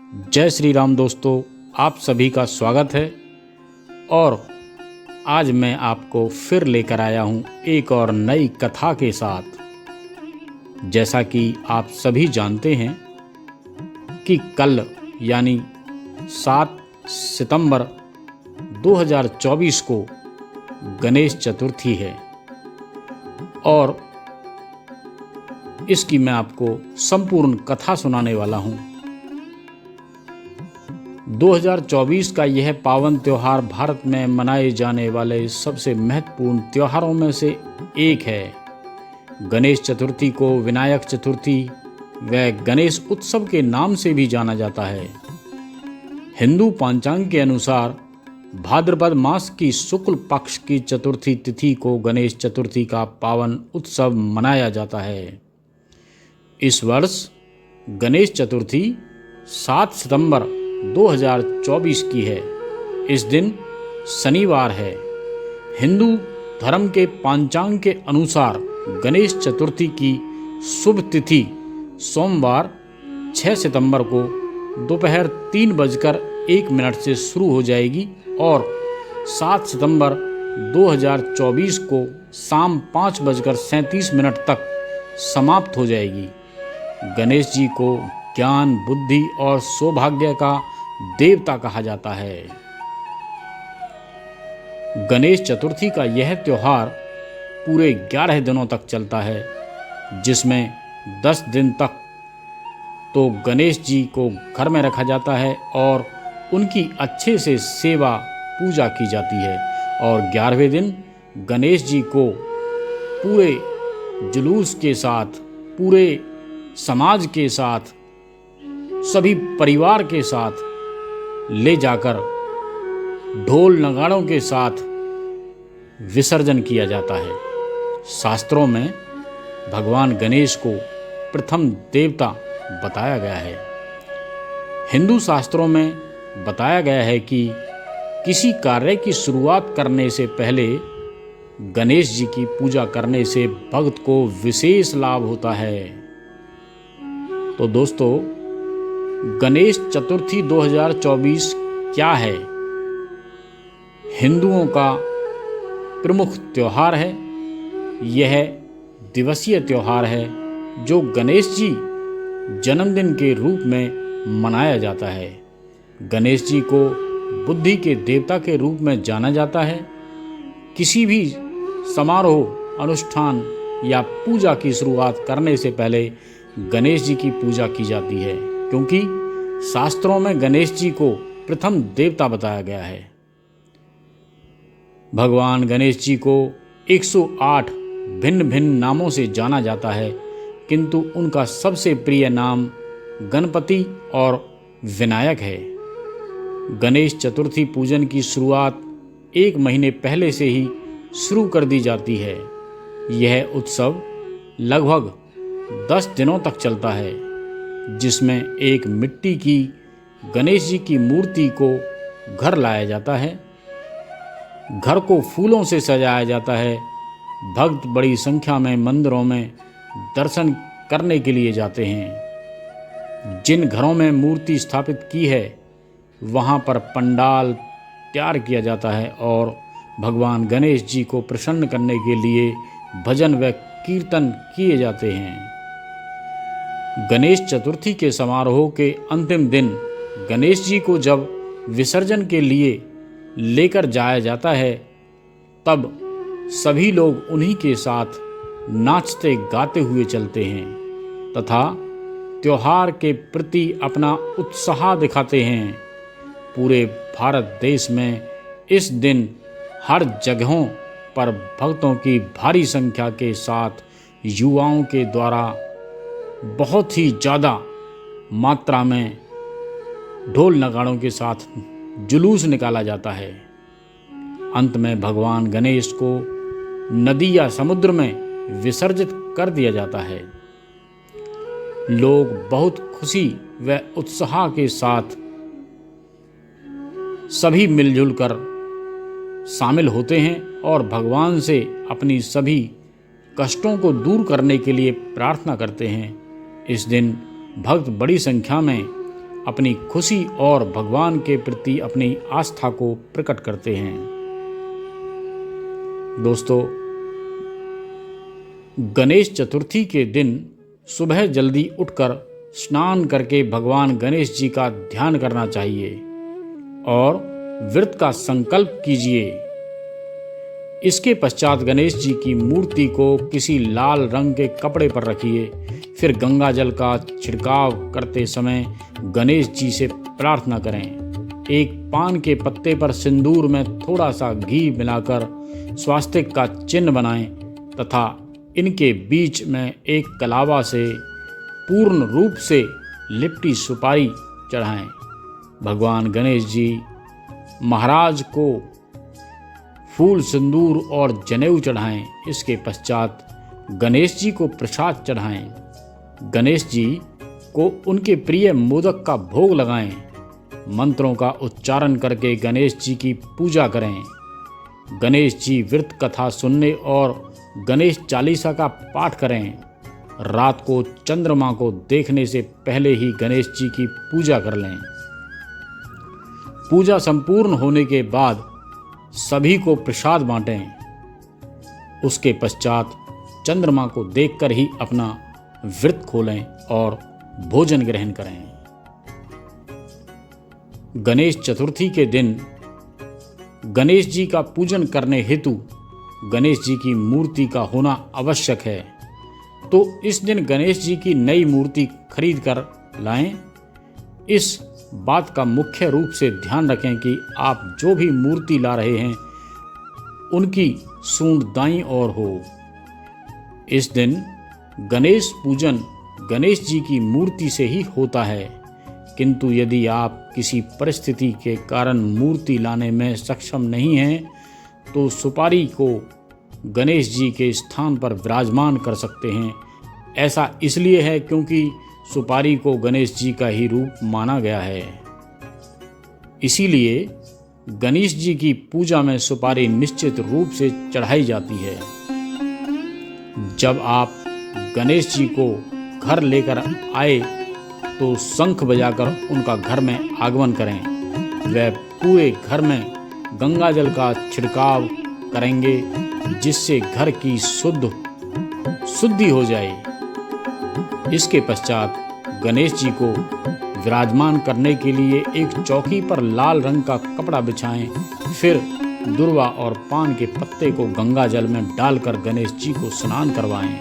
जय श्री राम दोस्तों, आप सभी का स्वागत है। और आज मैं आपको फिर लेकर आया हूँ एक और नई कथा के साथ। जैसा कि आप सभी जानते हैं कि कल यानी 7 सितंबर 2024 को गणेश चतुर्थी है और इसकी मैं आपको संपूर्ण कथा सुनाने वाला हूँ। 2024 का यह पावन त्यौहार भारत में मनाए जाने वाले सबसे महत्वपूर्ण त्योहारों में से एक है। गणेश चतुर्थी को विनायक चतुर्थी व गणेश उत्सव के नाम से भी जाना जाता है। हिंदू पंचांग के अनुसार भाद्रपद मास की शुक्ल पक्ष की चतुर्थी तिथि को गणेश चतुर्थी का पावन उत्सव मनाया जाता है। इस वर्ष गणेश चतुर्थी 7 सितंबर 2024 की है। इस दिन शनिवार है। हिंदू धर्म के पंचांग के अनुसार गणेश चतुर्थी की शुभ तिथि सोमवार 6 सितंबर को दोपहर 3:01 से शुरू हो जाएगी और 7 सितंबर 2024 को शाम 5:37 तक समाप्त हो जाएगी। गणेश जी को ज्ञान, बुद्धि और सौभाग्य का देवता कहा जाता है। गणेश चतुर्थी का यह त्योहार पूरे 11 दिनों तक चलता है, जिसमें 10 दिन तक तो गणेश जी को घर में रखा जाता है और उनकी अच्छे से सेवा पूजा की जाती है और 11वें दिन गणेश जी को पूरे जुलूस के साथ, पूरे समाज के साथ, सभी परिवार के साथ ले जाकर ढोल नगाड़ों के साथ विसर्जन किया जाता है। शास्त्रों में भगवान गणेश को प्रथम देवता बताया गया है। हिंदू शास्त्रों में बताया गया है कि किसी कार्य की शुरुआत करने से पहले गणेश जी की पूजा करने से भक्त को विशेष लाभ होता है। तो दोस्तों, गणेश चतुर्थी 2024 क्या है? हिंदुओं का प्रमुख त्योहार है। यह दिवसीय त्योहार है जो गणेश जी जन्मदिन के रूप में मनाया जाता है। गणेश जी को बुद्धि के देवता के रूप में जाना जाता है। किसी भी समारोह, अनुष्ठान या पूजा की शुरुआत करने से पहले गणेश जी की पूजा की जाती है, क्योंकि शास्त्रों में गणेश जी को प्रथम देवता बताया गया है। भगवान गणेश जी को 108 भिन्न भिन्न नामों से जाना जाता है, किंतु उनका सबसे प्रिय नाम गणपति और विनायक है। गणेश चतुर्थी पूजन की शुरुआत 1 महीने पहले से ही शुरू कर दी जाती है। यह उत्सव लगभग 10 दिनों तक चलता है, जिसमें एक मिट्टी की गणेश जी की मूर्ति को घर लाया जाता है। घर को फूलों से सजाया जाता है। भक्त बड़ी संख्या में मंदिरों में दर्शन करने के लिए जाते हैं। जिन घरों में मूर्ति स्थापित की है वहां पर पंडाल तैयार किया जाता है और भगवान गणेश जी को प्रसन्न करने के लिए भजन व कीर्तन किए जाते हैं। गणेश चतुर्थी के समारोह के अंतिम दिन गणेश जी को जब विसर्जन के लिए लेकर जाया जाता है, तब सभी लोग उन्हीं के साथ नाचते गाते हुए चलते हैं तथा त्योहार के प्रति अपना उत्साह दिखाते हैं। पूरे भारत देश में इस दिन हर जगहों पर भक्तों की भारी संख्या के साथ युवाओं के द्वारा बहुत ही ज़्यादा मात्रा में ढोल नगाड़ों के साथ जुलूस निकाला जाता है। अंत में भगवान गणेश को नदी या समुद्र में विसर्जित कर दिया जाता है। लोग बहुत खुशी व उत्साह के साथ सभी मिलजुल कर शामिल होते हैं और भगवान से अपनी सभी कष्टों को दूर करने के लिए प्रार्थना करते हैं। इस दिन भक्त बड़ी संख्या में अपनी खुशी और भगवान के प्रति अपनी आस्था को प्रकट करते हैं। दोस्तों, गणेश चतुर्थी के दिन सुबह जल्दी उठकर स्नान करके भगवान गणेश जी का ध्यान करना चाहिए और व्रत का संकल्प कीजिए। इसके पश्चात गणेश जी की मूर्ति को किसी लाल रंग के कपड़े पर रखिए। फिर गंगा जल का छिड़काव करते समय गणेश जी से प्रार्थना करें। एक पान के पत्ते पर सिंदूर में थोड़ा सा घी मिलाकर स्वास्तिक का चिन्ह बनाएं तथा इनके बीच में एक कलावा से पूर्ण रूप से लिपटी सुपारी चढ़ाएं। भगवान गणेश जी महाराज को फूल, सिंदूर और जनेऊ चढ़ाएं। इसके पश्चात गणेश जी को प्रसाद चढ़ाएं। गणेश जी को उनके प्रिय मोदक का भोग लगाएं। मंत्रों का उच्चारण करके गणेश जी की पूजा करें। गणेश जी व्रत कथा सुनने और गणेश चालीसा का पाठ करें। रात को चंद्रमा को देखने से पहले ही गणेश जी की पूजा कर लें। पूजा संपूर्ण होने के बाद सभी को प्रसाद बांटें। उसके पश्चात चंद्रमा को देखकर ही अपना व्रत खोलें और भोजन ग्रहण करें। गणेश चतुर्थी के दिन गणेश जी का पूजन करने हेतु गणेश जी की मूर्ति का होना आवश्यक है, तो इस दिन गणेश जी की नई मूर्ति खरीद कर लाएं। इस बात का मुख्य रूप से ध्यान रखें कि आप जो भी मूर्ति ला रहे हैं उनकी सूंड दाईं ओर हो। इस दिन गणेश पूजन गणेश जी की मूर्ति से ही होता है, किंतु यदि आप किसी परिस्थिति के कारण मूर्ति लाने में सक्षम नहीं हैं तो सुपारी को गणेश जी के स्थान पर विराजमान कर सकते हैं। ऐसा इसलिए है क्योंकि सुपारी को गणेश जी का ही रूप माना गया है। इसीलिए गणेश जी की पूजा में सुपारी निश्चित रूप से चढ़ाई जाती है। जब आप गणेश जी को घर लेकर आए तो शंख बजाकर उनका घर में आगमन करें। वह पूरे घर में गंगा जल का छिड़काव करेंगे जिससे घर की शुद्धि हो जाए। इसके पश्चात गणेश जी को विराजमान करने के लिए एक चौकी पर लाल रंग का कपड़ा बिछाएं। फिर दुर्वा और पान के पत्ते को गंगा जल में डालकर गणेश जी को स्नान करवाएं।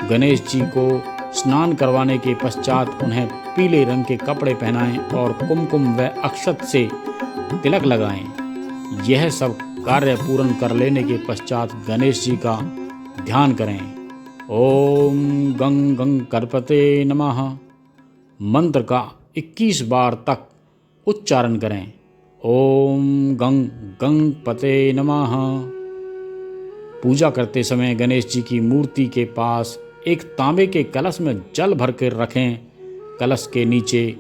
गणेश जी को स्नान करवाने के पश्चात उन्हें पीले रंग के कपड़े पहनाएं और कुमकुम व अक्षत से तिलक लगाएं। यह सब कार्य पूर्ण कर लेने के पश्चात गणेश जी का ध्यान करें। ओम गं गं गणपते नमः मंत्र का 21 बार तक उच्चारण करें। ओम गं गणपते नमः। पूजा करते समय गणेश जी की मूर्ति के पास एक तांबे के कलश में जल भर कर रखें। कलश के नीचे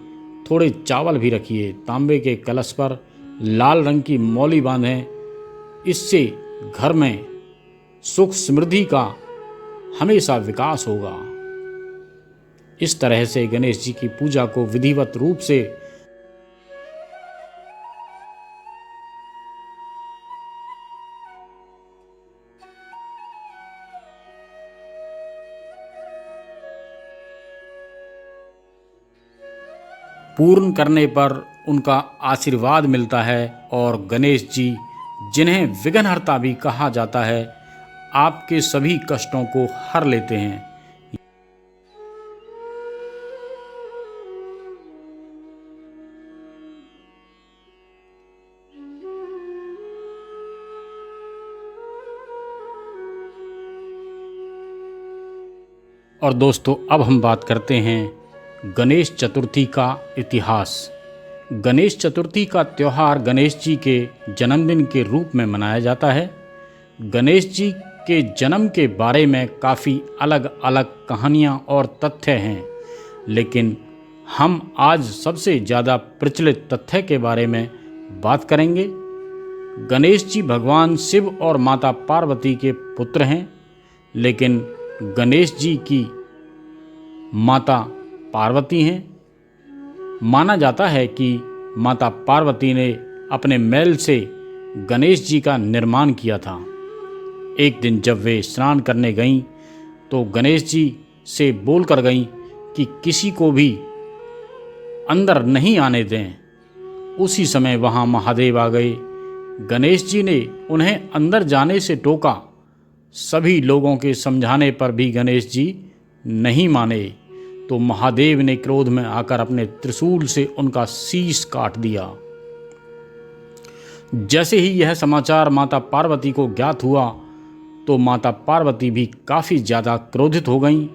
थोड़े चावल भी रखिए। तांबे के कलश पर लाल रंग की मौली बांधें। इससे घर में सुख समृद्धि का हमेशा विकास होगा। इस तरह से गणेश जी की पूजा को विधिवत रूप से पूर्ण करने पर उनका आशीर्वाद मिलता है और गणेश जी, जिन्हें विघ्नहर्ता भी कहा जाता है, आपके सभी कष्टों को हर लेते हैं। और दोस्तों, अब हम बात करते हैं गणेश चतुर्थी का इतिहास। गणेश चतुर्थी का त्यौहार गणेश जी के जन्मदिन के रूप में मनाया जाता है। गणेश जी के जन्म के बारे में काफ़ी अलग अलग कहानियाँ और तथ्य हैं, लेकिन हम आज सबसे ज़्यादा प्रचलित तथ्य के बारे में बात करेंगे। गणेश जी भगवान शिव और माता पार्वती के पुत्र हैं, लेकिन गणेश जी की माता पार्वती हैं। माना जाता है कि माता पार्वती ने अपने मैल से गणेश जी का निर्माण किया था। एक दिन जब वे स्नान करने गईं तो गणेश जी से बोलकर गईं कि किसी को भी अंदर नहीं आने दें। उसी समय वहां महादेव आ गए। गणेश जी ने उन्हें अंदर जाने से टोका। सभी लोगों के समझाने पर भी गणेश जी नहीं माने तो महादेव ने क्रोध में आकर अपने त्रिशूल से उनका शीश काट दिया। जैसे ही यह समाचार माता पार्वती को ज्ञात हुआ तो माता पार्वती भी काफ़ी ज़्यादा क्रोधित हो गईं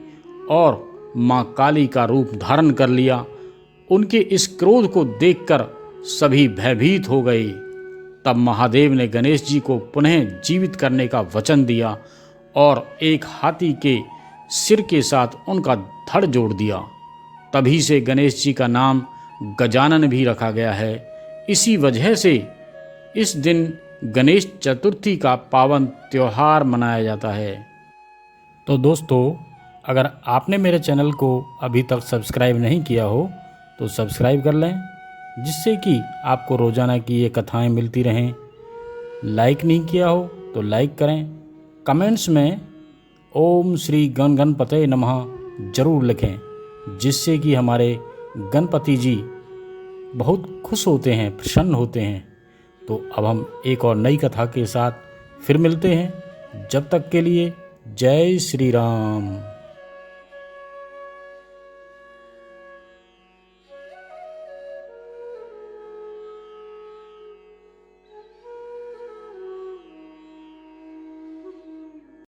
और माँ काली का रूप धारण कर लिया। उनके इस क्रोध को देखकर सभी भयभीत हो गए। तब महादेव ने गणेश जी को पुनः जीवित करने का वचन दिया और एक हाथी के सिर के साथ उनका धड़ जोड़ दिया। तभी से गणेश जी का नाम गजानन भी रखा गया है। इसी वजह से इस दिन गणेश चतुर्थी का पावन त्यौहार मनाया जाता है। तो दोस्तों, अगर आपने मेरे चैनल को अभी तक सब्सक्राइब नहीं किया हो तो सब्सक्राइब कर लें, जिससे कि आपको रोज़ाना की ये कथाएं मिलती रहें। लाइक नहीं किया हो तो लाइक करें। कमेंट्स में ओम श्री गणपतये नमः ज़रूर लिखें, जिससे कि हमारे गणपति जी बहुत खुश होते हैं, प्रसन्न होते हैं। तो अब हम एक और नई कथा के साथ फिर मिलते हैं। जब तक के लिए जय श्री राम।